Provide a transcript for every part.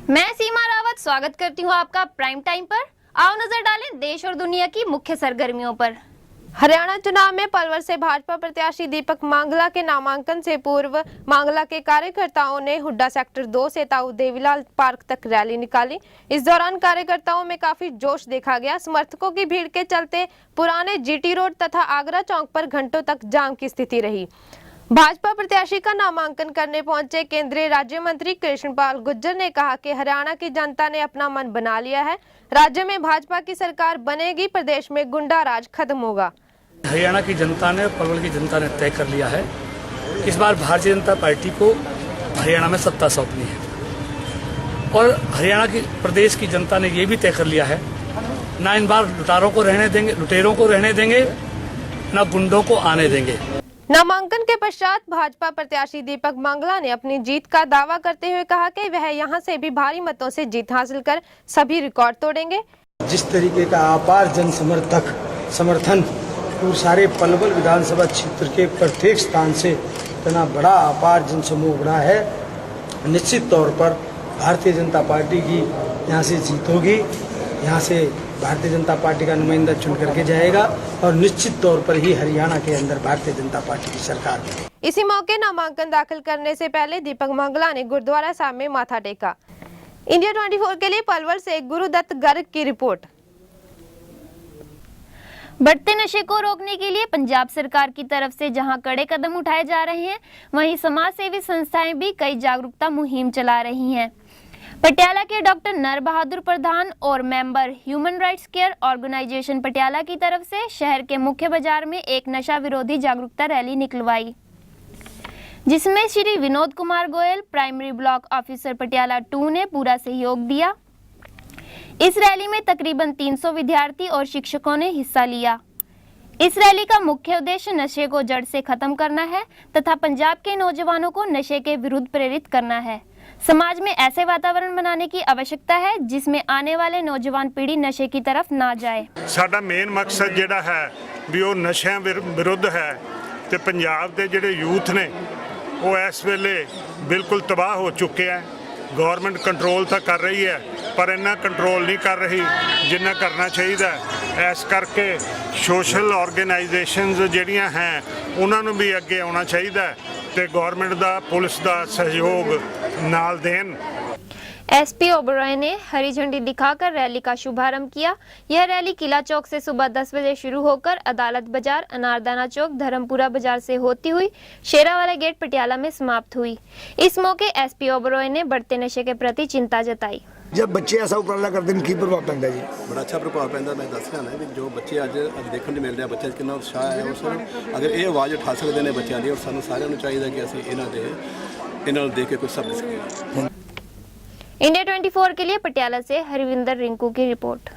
मैं सीमा रावत स्वागत करती हूं आपका प्राइम टाइम पर। आओ नजर डालें देश और दुनिया की मुख्य सरगर्मियों पर। हरियाणा चुनाव में पलवल से भाजपा प्रत्याशी दीपक मांगला के नामांकन से पूर्व मांगला के कार्यकर्ताओं ने हुड्डा सेक्टर 2 से ताऊ देवीलाल पार्क तक रैली निकाली। इस दौरान कार्यकर्ताओं में काफी जोश देखा गया। समर्थकों की भीड़ के चलते पुराने जीटी रोड तथा आगरा चौक पर घंटों तक जाम की स्थिति रही। भाजपा प्रत्याशी का नामांकन करने पहुंचे केंद्रीय राज्य मंत्री कृष्णपाल गुर्जर ने कहा कि हरियाणा की जनता ने अपना मन बना लिया है। राज्य में भाजपा की सरकार बनेगी, प्रदेश में गुंडा राज खत्म होगा। हरियाणा की जनता ने, पलवल की जनता ने तय कर लिया है, इस बार भारतीय जनता पार्टी को हरियाणा में सत्ता सौंपनी है। और हरियाणा की प्रदेश की जनता ने ये भी तय कर लिया है, ना इन बार लुटेरों को रहने देंगे, ना गुंडों को आने देंगे। नामांकन के पश्चात भाजपा प्रत्याशी दीपक मांगला ने अपनी जीत का दावा करते हुए कहा कि वह यहां से भी भारी मतों से जीत हासिल कर सभी रिकॉर्ड तोड़ेंगे। जिस तरीके का अपार जन समर्थन और सारे पलवल विधानसभा क्षेत्र के प्रत्येक स्थान से इतना बड़ा अपार जन समूह बना है, निश्चित तौर पर भारतीय जनता पार्टी की यहाँ से जीत होगी। यहाँ से भारतीय जनता पार्टी का नुमाइंदा चुन करके जाएगा और निश्चित तौर पर ही हरियाणा के अंदर भारतीय जनता पार्टी की सरकार बनेगी। इसी मौके नामांकन दाखिल करने से पहले दीपक मांगला ने गुरुद्वारा साहब में माथा टेका। इंडिया 24 के लिए पलवल से गुरुदत्त गर्ग की रिपोर्ट। बढ़ते नशे को रोकने के लिए पंजाब सरकार की तरफ से जहां कड़े कदम उठाए जा रहे हैं, वहीं समाज सेवी संस्थाएं भी कई जागरूकता मुहिम चला रही हैं। पटियाला के डॉक्टर नर बहादुर प्रधान और member human rights care organisation Patiala की तरफ से शहर के मुख्य बाजार में एक नशा विरोधी जागरूकता रैली निकलवाई, जिसमें Shri Vinod Kumar Goyal, primary block officer Patiala 2 ने पूरा सहयोग दिया। इस रैली में तकरीबन 300 विद्यार्थी और शिक्षकों ने हिस्सा लिया। इस रैली का मुख्य उद्देश्य नशे को जड़ से खत्म करना है तथा पंजाब के नौजवानों को नशे के विरुद्ध प्रेरित करना है। समाज में ऐसे वातावरण बनाने की आवश्यकता है जिसमें आने वाले नौजवान पीढ़ी नशे की तरफ ना जाए। साडा मेन मकसद जिहड़ा है भी वो नशिਆਂ विरुद्ध है ते पंजाब के जिहड़े यूथ ने वो इस वेले बिल्कुल तबाह हो चुके हैं। गवर्नमेंट कंट्रोल तो कर रही है पर इन्ना कंट्रोल नहीं कर रही जिन्ना करना चाहिए। इस करके सोशल ऑर्गेनाइजेशनस जिहड़ियां हैं उन्होंने भी अगे आना चाहिए ते गवर्नमेंट दा पुलिस दा सहयोग नाल देन। एसपी ओबरॉय ने हरी झंडी दिखाकर रैली का शुभारंभ किया। यह रैली किला चौक से सुबह 10 बजे शुरू होकर अदालत बाजार, अनारदाना चौक, धर्मपुरा बाजार से होती हुई शेरावाला गेट पटियाला में समाप्त हुई। इस मौके एसपी ओबरॉय ने बढ़ते नशे के प्रति चिंता जताई। जब बच्चे ऐसा उपराला करते हैं की प्रभाव पैंदा जी? बड़ा अच्छा प्रभाव पैंदा। मैं दस रहा ना जो बच्चे अज देखने को मिल रहे बच्चे कितना उत्साह है और सर अगर ये आवाज़ उठा सकते हैं बच्चों की और सानू सारिਆਂ ਨੂੰ चाहिए कि ਅਸੀਂ ਇਹਨਾਂ ਨੂੰ देख के कुछ सब सकें। इंडिया 24 के लिए पटियाला से हरविंदर रिंकू की रिपोर्ट।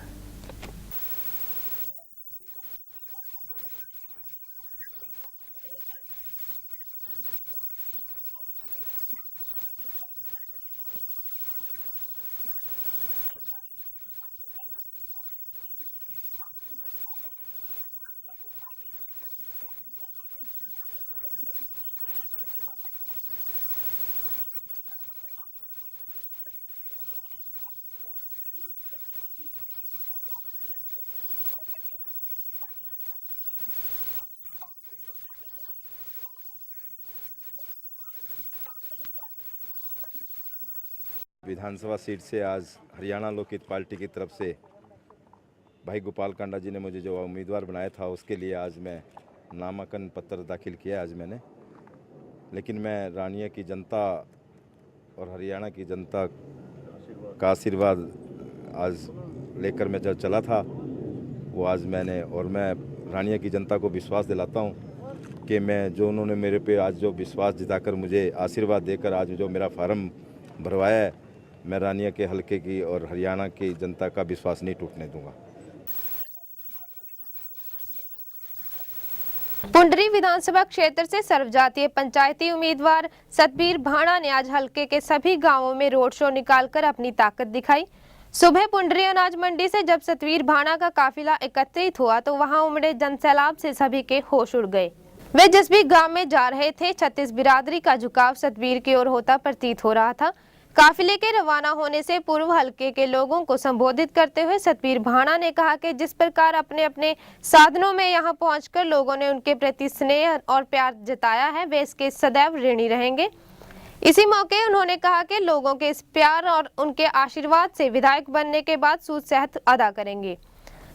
विधानसभा सीट से आज हरियाणा लोकहित पार्टी की तरफ से भाई गोपाल कांडा जी ने मुझे जो उम्मीदवार बनाया था उसके लिए आज मैं नामांकन पत्र दाखिल किया आज मैंने। लेकिन मैं रानिया की जनता और हरियाणा की जनता का आशीर्वाद आज लेकर मैं जब चला था वो आज मैंने, और मैं रानिया की जनता को विश्वास दिलाता हूँ कि मैं जो उन्होंने मेरे पे आज जो विश्वास जताकर मुझे आशीर्वाद देकर आज जो मेरा फार्म भरवाया है, मैं रानिया के हलके की और हरियाणा की जनता का विश्वास नहीं टूटने दूंगा। पुंडरी विधानसभा क्षेत्र से सर्वजातीय पंचायती उम्मीदवार सतबीर भाणा ने आज हलके के सभी गांवों में रोड शो निकालकर अपनी ताकत दिखाई। सुबह पुंडरी अनाज मंडी से जब सतबीर भाणा का काफिला एकत्रित हुआ तो वहां उमड़े जनसैलाब से सभी के होश उड़ गए। वे जिस भी गांव में जा रहे थे, 36 बिरादरी का झुकाव सतबीर की ओर होता प्रतीत हो रहा था। काफिले के रवाना होने से पूर्व हलके के लोगों को संबोधित करते हुए सतवीर भाणा ने कहा कि जिस प्रकार अपने अपने साधनों में यहां पहुंचकर लोगों ने उनके प्रति स्नेह और प्यार जताया है, वे इसके सदैव ऋणी रहेंगे। इसी मौके उन्होंने कहा कि लोगों के इस प्यार और उनके आशीर्वाद से विधायक बनने के बाद सूद सहित अदा करेंगे।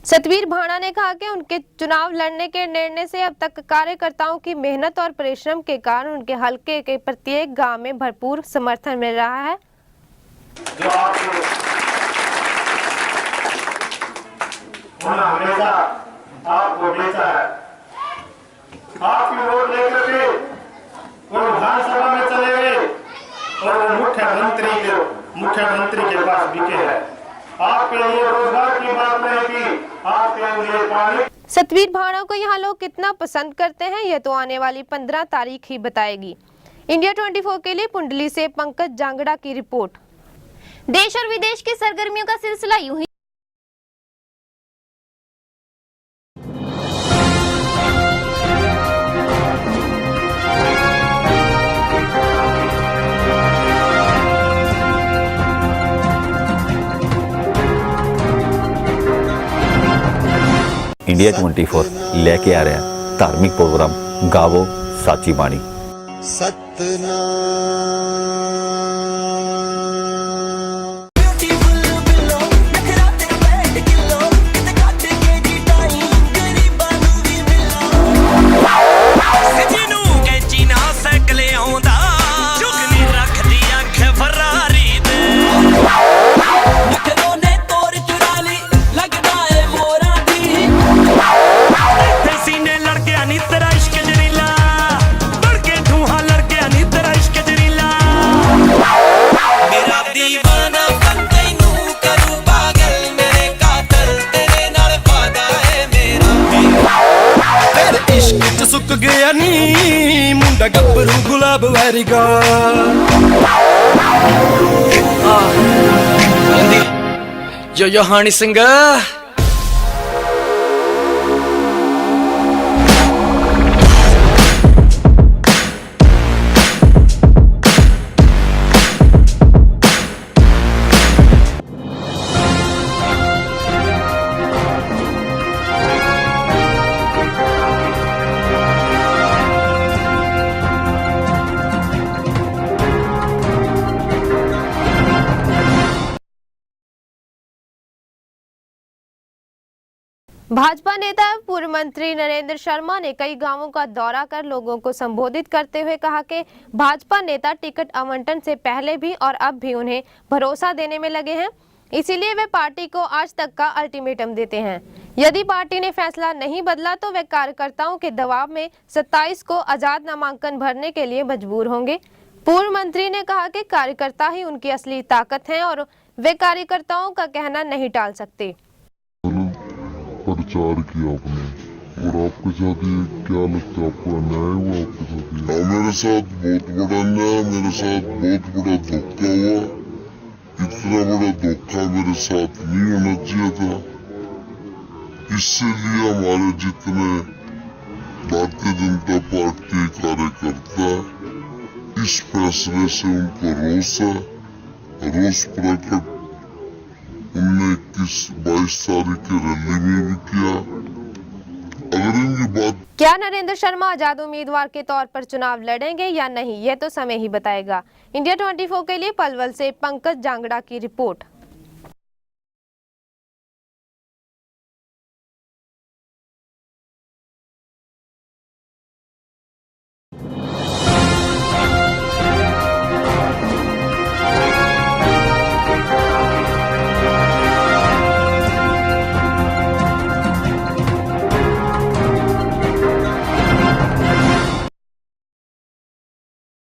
सतवीर भाणा ने कहा कि उनके चुनाव लड़ने के निर्णय से अब तक कार्यकर्ताओं की मेहनत और परिश्रम के कारण उनके हलके के प्रत्येक गांव में भरपूर समर्थन मिल रहा है। जो हमेशा आपको बेचा है, आपकी वोट लेकर के वो विधानसभा में चले गए और मुख्यमंत्री के पास बिके है। आपके लिए रोजगार की बात नहीं की, आपके लिए पानी। सतवीर भाणा को यहाँ लोग कितना पसंद करते हैं, यह तो आने वाली 15 तारीख ही बताएगी। इंडिया 24 के लिए पुंडली से पंकज जांगड़ा की रिपोर्ट। देश और विदेश की सरगर्मियों का सिलसिला यूं ही इंडिया 24 लेके आ रहा है धार्मिक प्रोग्राम गावो साची बाणी। सुक गया नी मुंडा गब्बरू गुलाब वैरिगा यो हानी सिंह भाजपा नेता पूर्व मंत्री नरेंद्र शर्मा ने कई गांवों का दौरा कर लोगों को संबोधित करते हुए कहा कि भाजपा नेता टिकट आवंटन से पहले भी और अब भी उन्हें भरोसा देने में लगे हैं, इसीलिए वे पार्टी को आज तक का अल्टीमेटम देते हैं। यदि पार्टी ने फैसला नहीं बदला तो वे कार्यकर्ताओं के दबाव में 27 को आजाद नामांकन भरने के लिए मजबूर होंगे। पूर्व मंत्री ने कहा कि कार्यकर्ता ही उनकी असली ताकत हैं और वे कार्यकर्ताओं का कहना नहीं टाल सकते। प्रचार किया आपने और आपके साथ ये क्या लगता है, आपको अन्याय हुआ आपके साथ? हाँ, मेरे साथ बहुत बड़ा अन्याय, मेरे साथ बहुत बड़ा धोखा हुआ। इतना बड़ा धोखा मेरे साथ नहीं होना चाहिए था। इसलिए हमारे जितने भारतीय जनता पार्टी कार्यकर्ता इस फैसले से उनको रोष है, रोष प्रकट उनने 22 तारीख की रैली में भी किया। अगर इनकी बात क्या नरेंद्र शर्मा आजाद उम्मीदवार के तौर पर चुनाव लड़ेंगे या नहीं, यह तो समय ही बताएगा। इंडिया 24 के लिए पलवल से पंकज जांगड़ा की रिपोर्ट।